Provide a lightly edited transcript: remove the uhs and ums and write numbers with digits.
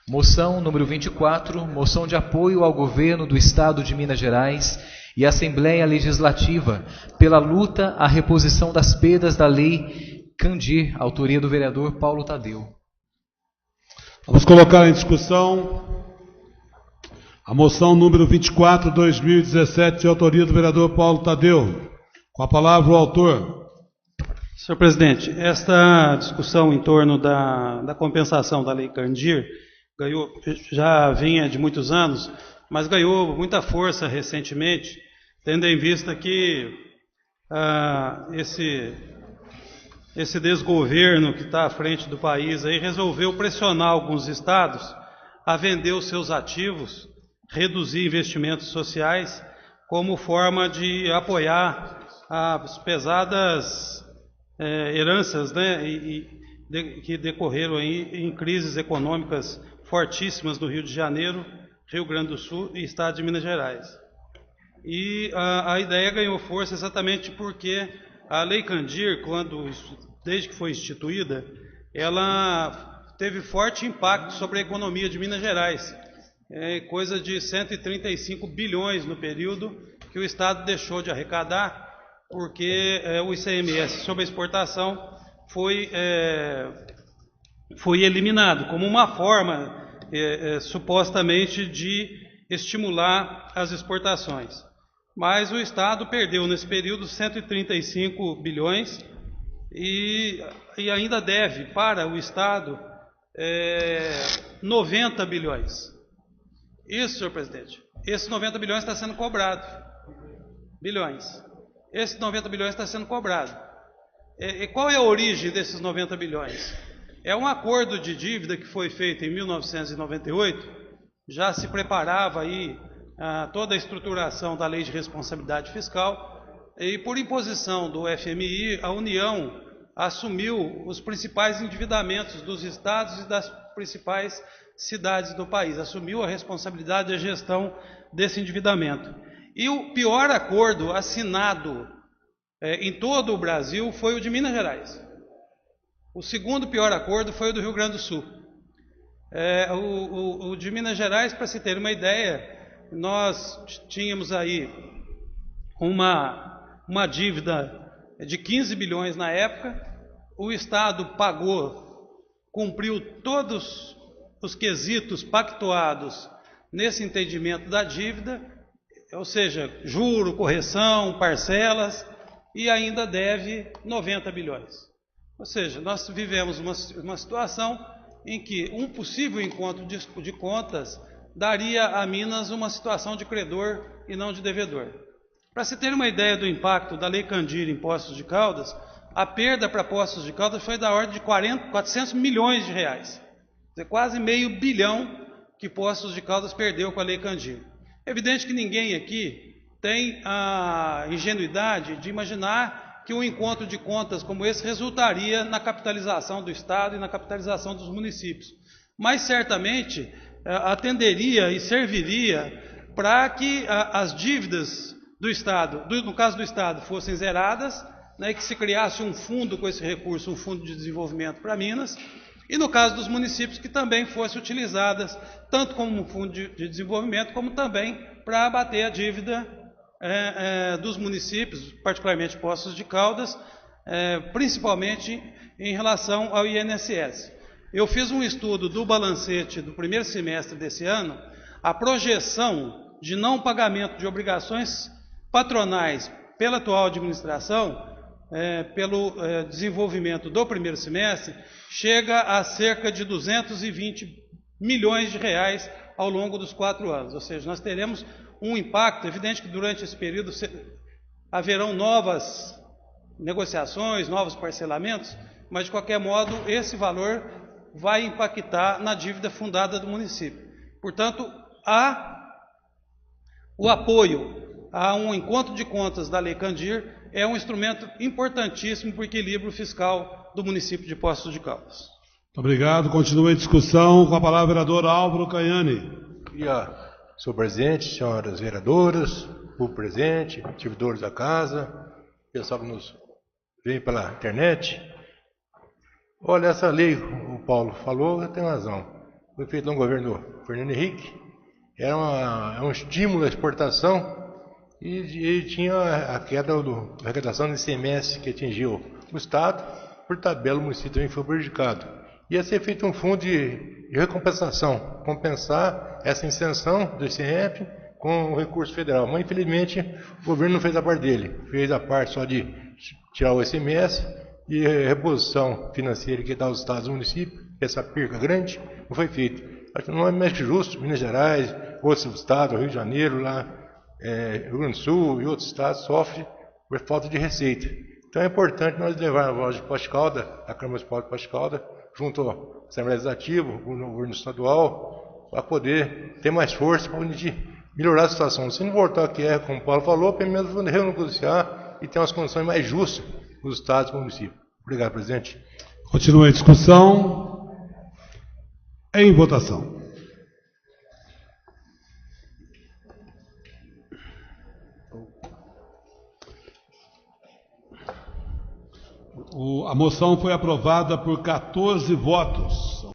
Moção número 24, moção de apoio ao governo do Estado de Minas Gerais e Assembleia Legislativa pela luta à reposição das perdas da Lei Candir, autoria do vereador Paulo Tadeu. Vamos colocar em discussão a moção número 24, 2017, de autoria do vereador Paulo Tadeu. Com a palavra o autor. Senhor presidente, esta discussão em torno da compensação da Lei Candir já vinha de muitos anos, mas ganhou muita força recentemente, tendo em vista que esse desgoverno que está à frente do país aí resolveu pressionar alguns estados a vender os seus ativos, reduzir investimentos sociais, como forma de apoiar as pesadas heranças, né, que decorreram aí em crises econômicas fortíssimas do Rio de Janeiro, Rio Grande do Sul e Estado de Minas Gerais. E a ideia ganhou força exatamente porque a Lei Candir, desde que foi instituída, ela teve forte impacto sobre a economia de Minas Gerais. Coisa de 135 bilhões no período que o Estado deixou de arrecadar, porque o ICMS sobre a exportação foi eliminado como uma forma, supostamente, de estimular as exportações. Mas o Estado perdeu nesse período 135 bilhões e ainda deve para o Estado 90 bilhões. Isso, senhor presidente. Esses 90 bilhões está sendo cobrado. Esses 90 bilhões está sendo cobrado. E qual é a origem desses 90 bilhões? É um acordo de dívida que foi feito em 1998, já se preparava aí toda a estruturação da Lei de Responsabilidade Fiscal, e por imposição do FMI, a União assumiu os principais endividamentos dos estados e das principais cidades do país, assumiu a responsabilidade da gestão desse endividamento. E o pior acordo assinado em todo o Brasil foi o de Minas Gerais. O segundo pior acordo foi o do Rio Grande do Sul. O de Minas Gerais, para se ter uma ideia, nós tínhamos aí uma dívida de 15 bilhões na época, o Estado cumpriu todos os quesitos pactuados nesse entendimento da dívida, ou seja, juro, correção, parcelas, e ainda deve 90 bilhões. Ou seja, nós vivemos uma situação em que um possível encontro de contas daria a Minas uma situação de credor e não de devedor. Para se ter uma ideia do impacto da Lei Candir em Poços de Caldas, a perda para Poços de Caldas foi da ordem de 400 milhões de reais. Quer dizer, quase meio bilhão que Poços de Caldas perdeu com a Lei Candir. É evidente que ninguém aqui tem a ingenuidade de imaginar que um encontro de contas como esse resultaria na capitalização do Estado e na capitalização dos municípios. Mas certamente atenderia e serviria para que as dívidas do Estado, no caso do Estado, fossem zeradas, né, que se criasse um fundo com esse recurso, um fundo de desenvolvimento para Minas, e no caso dos municípios, que também fossem utilizadas, tanto como um fundo de desenvolvimento, como também para abater a dívida dos municípios, particularmente Poços de Caldas, principalmente em relação ao INSS. Eu fiz um estudo do balancete do primeiro semestre desse ano, a projeção de não pagamento de obrigações patronais pela atual administração, pelo desenvolvimento do primeiro semestre, chega a cerca de 220 milhões de reais ao longo dos 4 anos. Ou seja, nós teremos um impacto, evidente que durante esse período haverão novas negociações, novos parcelamentos, mas de qualquer modo esse valor vai impactar na dívida fundada do município. Portanto, o apoio a um encontro de contas da Lei Candir é um instrumento importantíssimo para o equilíbrio fiscal do município de Poços de Caldas. Muito obrigado. Continua a discussão com a palavra o vereador Álvaro Caiani. Senhor presidente, senhoras vereadoras, público presente, servidores da casa, pessoal que nos vê pela internet. Olha, essa lei, o Paulo falou, tem razão. foi feito no governo Fernando Henrique, era um estímulo à exportação e tinha a queda da arrecadação do ICMS que atingiu o Estado, por tabela o município também foi prejudicado. Ia ser feito um fundo de recompensação, compensar essa isenção do ICMS com o recurso federal. Mas, infelizmente, o governo não fez a parte dele. Fez a parte só de tirar o ICMS e a reposição financeira que dá aos estados e municípios, essa perca grande, não foi feita. Acho que não é mais que justo. Minas Gerais, outros estados, Rio de Janeiro, lá, Rio Grande do Sul e outros estados sofrem por falta de receita. Então é importante nós levar a voz de Poços de Caldas, a Câmara Municipal de Poços de Caldas, junto ao Assembleia Legislativa, o governo estadual, para poder ter mais força para a gente melhorar a situação. Se não voltar aqui, como o Paulo falou, pelo menos renegociar e ter umas condições mais justas nos estados e municípios. Obrigado, presidente. Continua a discussão. Em votação. A moção foi aprovada por 14 votos.